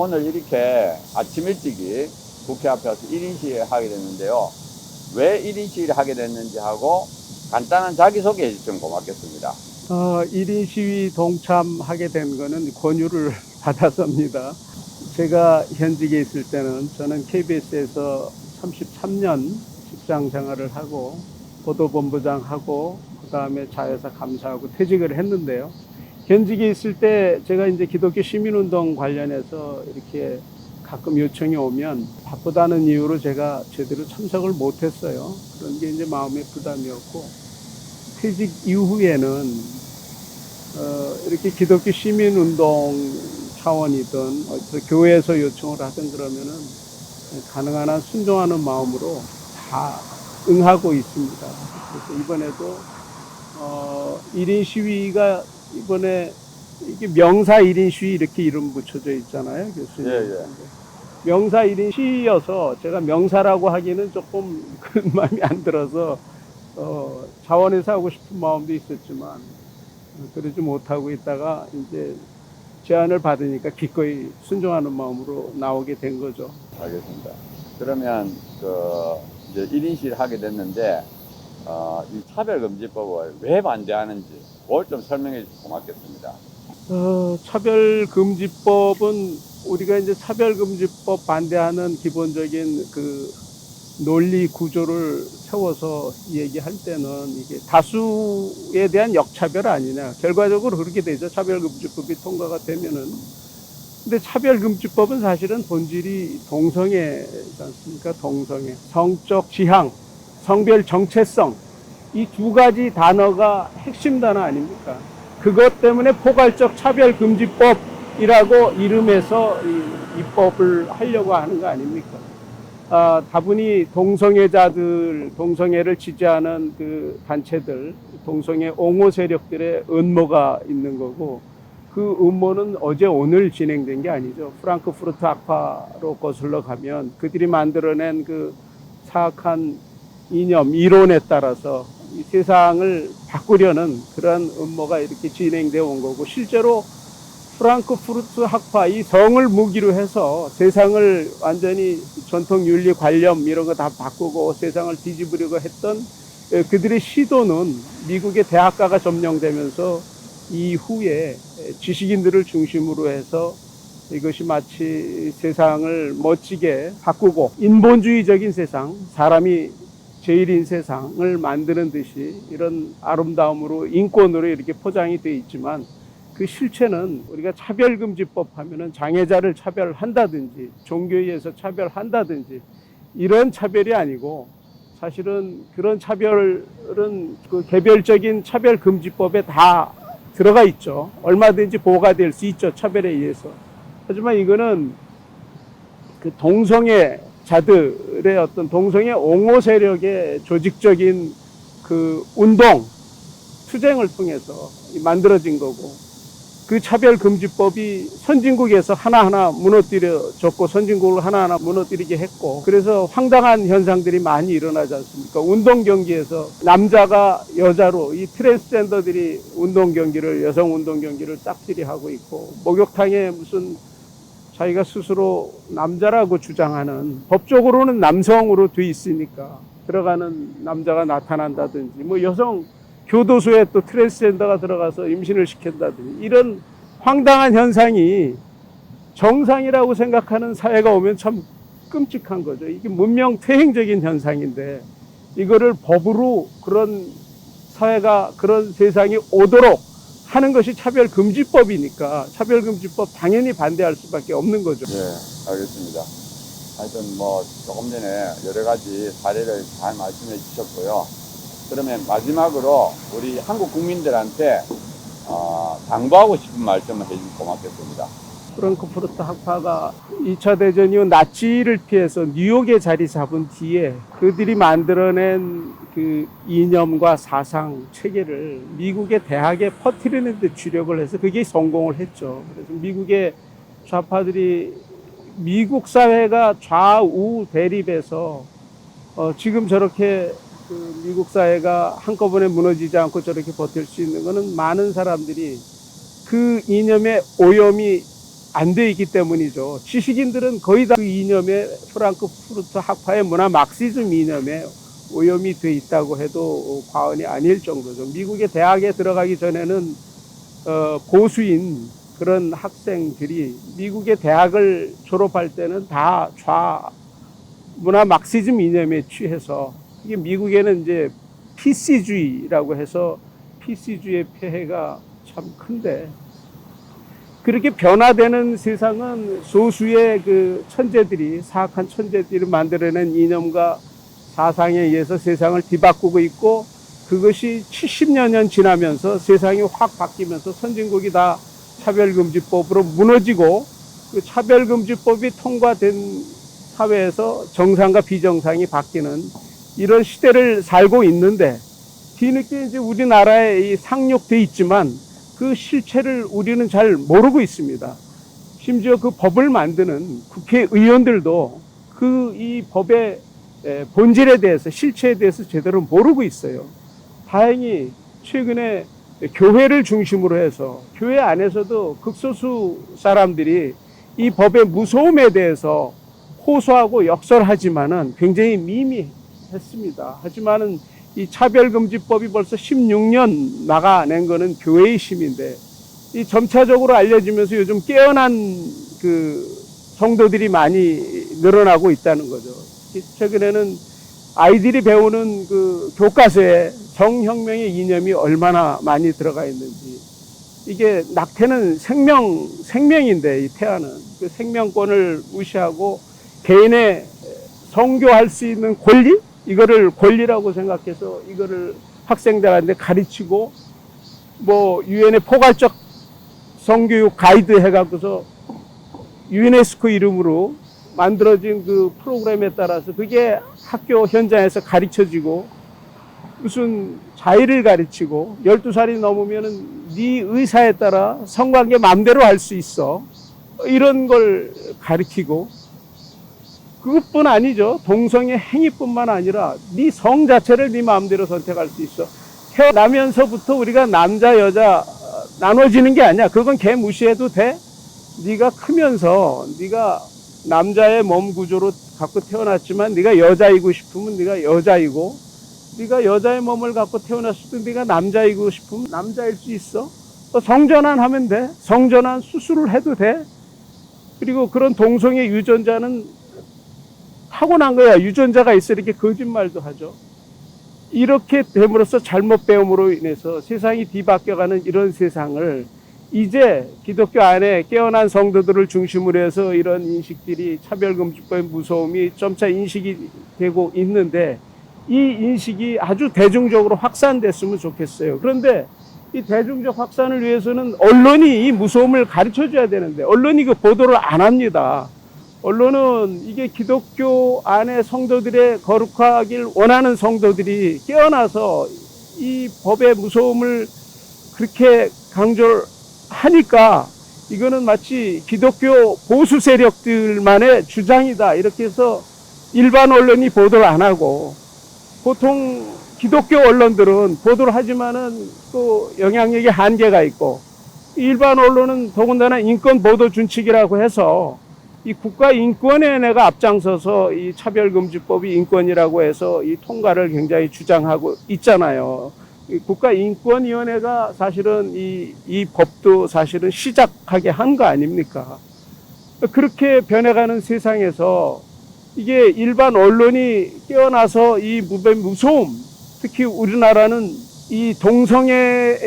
오늘 이렇게 아침 일찍이 국회 앞에 와서 1인 시위를 하게 됐는데요. 왜 1인 시위를 하게 됐는지 하고 간단한 자기소개 해주시면 고맙겠습니다. 1인 시위 동참하게 된 거는 권유를 받아서입니다. 제가 현직에 있을 때는 저는 KBS에서 33년 직장 생활을 하고 보도본부장하고 그 다음에 자회사 감사하고 퇴직을 했는데요. 현직에 있을 때 제가 이제 기독교 시민운동 관련해서 이렇게 가끔 요청이 오면 바쁘다는 이유로 제가 제대로 참석을 못했어요. 그런 게 이제 마음의 부담이었고, 퇴직 이후에는 이렇게 기독교 시민운동 차원이든 교회에서 요청을 하든 그러면은 가능한 한 순종하는 마음으로 다 응하고 있습니다. 그래서 이번에도 1인 시위가 이번에 이게 명사 1인 시위 이렇게 이름 붙여져 있잖아요, 교수님. 예. 명사 1인 시위여서 제가 명사라고 하기는 조금 그런 마음이 안 들어서 자원해서 하고 싶은 마음도 있었지만 그러지 못하고 있다가 이제 제안을 받으니까 기꺼이 순종하는 마음으로 나오게 된 거죠. 알겠습니다. 그러면 이제 1인 시위를 하게 됐는데 이 차별금지법을 왜 반대하는지 그걸 좀 설명해 주시면 고맙겠습니다. 차별금지법은 우리가 이제 차별금지법 반대하는 기본적인 그 논리 구조를 세워서 얘기할 때는 이게 다수에 대한 역차별 아니냐. 결과적으로 그렇게 되죠. 차별금지법이 통과가 되면은. 근데 차별금지법은 사실은 본질이 동성애지 않습니까? 동성애. 성적 지향, 성별 정체성. 이 두 가지 단어가 핵심 단어 아닙니까? 그것 때문에 포괄적 차별금지법이라고 이름해서 입법을 하려고 하는 거 아닙니까? 다분히 동성애자들, 동성애를 지지하는 그 단체들, 동성애 옹호 세력들의 음모가 있는 거고, 그 음모는 어제 오늘 진행된 게 아니죠. 프랑크푸르트 학파로 거슬러 가면 그들이 만들어낸 그 사악한 이념, 이론에 따라서 이 세상을 바꾸려는 그런 음모가 이렇게 진행되어 온 거고, 실제로 프랑크푸르트 학파, 이 성을 무기로 해서 세상을 완전히 전통 윤리 관념 이런 거 다 바꾸고 세상을 뒤집으려고 했던 그들의 시도는 미국의 대학가가 점령되면서 이후에 지식인들을 중심으로 해서 이것이 마치 세상을 멋지게 바꾸고 인본주의적인 세상, 사람이 제일인 세상을 만드는 듯이 이런 아름다움으로 인권으로 이렇게 포장이 되어 있지만, 그 실체는 우리가 차별금지법 하면은 장애자를 차별한다든지 종교에 의해서 차별한다든지 이런 차별이 아니고, 사실은 그런 차별은 그 개별적인 차별금지법에 다 들어가 있죠. 얼마든지 보호가 될 수 있죠, 차별에 의해서. 하지만 이거는 그 동성애자들의 어떤 동성애 옹호 세력의 조직적인 그 운동, 투쟁을 통해서 만들어진 거고, 그 차별금지법이 선진국에서 하나하나 무너뜨려졌고 선진국을 하나하나 무너뜨리게 했고, 그래서 황당한 현상들이 많이 일어나지 않습니까? 운동경기에서 남자가 여자로 이 트랜스젠더들이 운동경기를, 여성 운동경기를 짝지리 하고 있고, 목욕탕에 무슨 자기가 스스로 남자라고 주장하는, 법적으로는 남성으로 돼 있으니까 들어가는 남자가 나타난다든지, 뭐 여성 교도소에 또 트랜스젠더가 들어가서 임신을 시킨다든지, 이런 황당한 현상이 정상이라고 생각하는 사회가 오면 참 끔찍한 거죠. 이게 문명 퇴행적인 현상인데, 이거를 법으로 그런 사회가, 그런 세상이 오도록 하는 것이 차별금지법이니까 차별금지법 당연히 반대할 수밖에 없는 거죠. 네, 알겠습니다. 하여튼 뭐 조금 전에 여러 가지 사례를 잘 말씀해 주셨고요. 그러면 마지막으로 우리 한국 국민들한테 당부하고 싶은 말씀을 해주시면 고맙겠습니다. 프랑크푸르트 학파가 2차 대전 이후 나치를 피해서 뉴욕에 자리 잡은 뒤에 그들이 만들어낸 그 이념과 사상 체계를 미국의 대학에 퍼뜨리는 데 주력을 해서 그게 성공을 했죠. 그래서 미국의 좌파들이, 미국 사회가 좌우 대립해서 지금 저렇게 그 미국 사회가 한꺼번에 무너지지 않고 저렇게 버틸 수 있는 것은 많은 사람들이 그 이념의 오염이 안 돼 있기 때문이죠. 지식인들은 거의 다 그 이념에 프랑크푸르트 학파의 문화 막시즘 이념에 오염이 돼 있다고 해도 과언이 아닐 정도죠. 미국의 대학에 들어가기 전에는 보수인 그런 학생들이 미국의 대학을 졸업할 때는 다 문화 막시즘 이념에 취해서, 이게 미국에는 이제 PC주의라고 해서 PC주의의 폐해가 참 큰데, 그렇게 변화되는 세상은 소수의 그 천재들이, 사악한 천재들이 만들어낸 이념과 사상에 의해서 세상을 뒤바꾸고 있고, 그것이 70여 년 지나면서 세상이 확 바뀌면서 선진국이 다 차별금지법으로 무너지고, 그 차별금지법이 통과된 사회에서 정상과 비정상이 바뀌는 이런 시대를 살고 있는데, 뒤늦게 이제 우리나라에 이 상륙돼 있지만 그 실체를 우리는 잘 모르고 있습니다. 심지어 그 법을 만드는 국회의원들도 그 이 법의 본질에 대해서, 실체에 대해서 제대로 모르고 있어요. 다행히 최근에 교회를 중심으로 해서 교회 안에서도 극소수 사람들이 이 법의 무서움에 대해서 호소하고 역설하지만은 굉장히 미미했습니다. 하지만은 이 차별금지법이 벌써 16년 나가낸 거는 교회의 힘인데, 이 점차적으로 알려지면서 요즘 깨어난 그 성도들이 많이 늘어나고 있다는 거죠. 최근에는 아이들이 배우는 그 교과서에 정혁명의 이념이 얼마나 많이 들어가 있는지, 이게 낙태는 생명인데, 이 태아는 그 생명권을 무시하고 개인의 성교할 수 있는 권리, 이거를 권리라고 생각해서 이거를 학생들한테 가르치고, 뭐 유엔의 포괄적 성교육 가이드 해갖고서 유네스코 이름으로 만들어진 그 프로그램에 따라서 그게 학교 현장에서 가르쳐지고, 무슨 자의를 가르치고 12살이 넘으면은 네 의사에 따라 성관계 마음대로 할 수 있어, 이런 걸 가르치고, 그것뿐 아니죠. 동성애 행위뿐만 아니라 네 성 자체를 네 마음대로 선택할 수 있어. 태어나면서부터 우리가 남자 여자 나눠지는 게 아니야. 그건 걔 무시해도 돼. 네가 크면서 네가 남자의 몸 구조로 갖고 태어났지만 네가 여자이고 싶으면 네가 여자이고, 네가 여자의 몸을 갖고 태어났을 때 네가 남자이고 싶으면 남자일 수 있어. 성전환하면 돼. 성전환 수술을 해도 돼. 그리고 그런 동성애 유전자는 타고난 거야. 유전자가 있어. 이렇게 거짓말도 하죠. 이렇게 됨으로써 잘못 배움으로 인해서 세상이 뒤바뀌어가는 이런 세상을 이제 기독교 안에 깨어난 성도들을 중심으로 해서 이런 인식들이, 차별금지법의 무서움이 점차 인식이 되고 있는데, 이 인식이 아주 대중적으로 확산됐으면 좋겠어요. 그런데 이 대중적 확산을 위해서는 언론이 이 무서움을 가르쳐 줘야 되는데, 언론이 그 보도를 안 합니다. 언론은 이게 기독교 안에 성도들의 거룩하길 원하는 성도들이 깨어나서 이 법의 무서움을 그렇게 강조를 하니까, 이거는 마치 기독교 보수 세력들만의 주장이다, 이렇게 해서 일반 언론이 보도를 안 하고, 보통 기독교 언론들은 보도를 하지만은 또 영향력의 한계가 있고, 일반 언론은 더군다나 인권 보도 준칙이라고 해서 이 국가인권위원회가 앞장서서 이 차별금지법이 인권이라고 해서 이 통과를 굉장히 주장하고 있잖아요. 이 국가인권위원회가 사실은 이 법도 사실은 시작하게 한 거 아닙니까? 그렇게 변해가는 세상에서 이게 일반 언론이 깨어나서 이 무서움, 특히 우리나라는 이 동성애에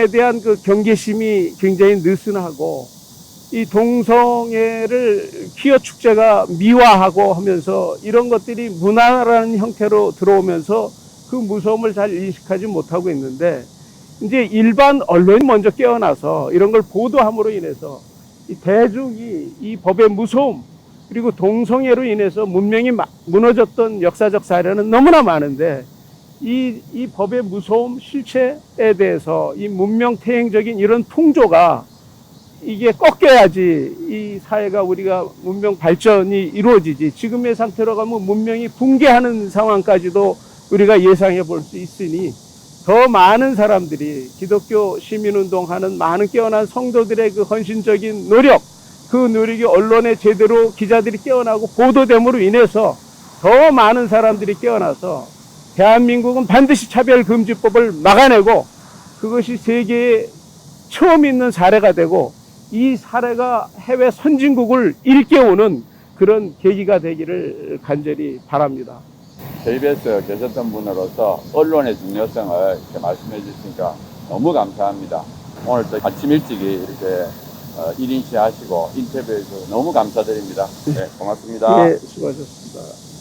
대한 그 경계심이 굉장히 느슨하고, 이 동성애를 퀴어 축제가 미화하고 하면서 이런 것들이 문화라는 형태로 들어오면서 그 무서움을 잘 인식하지 못하고 있는데, 이제 일반 언론이 먼저 깨어나서 이런 걸 보도함으로 인해서 이 대중이 이 법의 무서움, 그리고 동성애로 인해서 문명이 무너졌던 역사적 사례는 너무나 많은데, 이 법의 무서움, 실체에 대해서 이 문명 퇴행적인 이런 풍조가 이게 꺾여야지 이 사회가, 우리가 문명 발전이 이루어지지. 지금의 상태로 가면 문명이 붕괴하는 상황까지도 우리가 예상해 볼 수 있으니, 더 많은 사람들이 기독교 시민운동하는 많은 깨어난 성도들의 그 헌신적인 노력, 그 노력이 언론에 제대로 기자들이 깨어나고 보도됨으로 인해서 더 많은 사람들이 깨어나서 대한민국은 반드시 차별금지법을 막아내고 그것이 세계에 처음 있는 사례가 되고 이 사례가 해외 선진국을 일깨우는 그런 계기가 되기를 간절히 바랍니다. KBS 계셨던 분으로서 언론의 중요성을 이렇게 말씀해 주시니까 너무 감사합니다. 오늘 또 아침 일찍이 이렇게 1인시 하시고 인터뷰해 주셔서 너무 감사드립니다. 네, 고맙습니다. 예, 수고하셨습니다.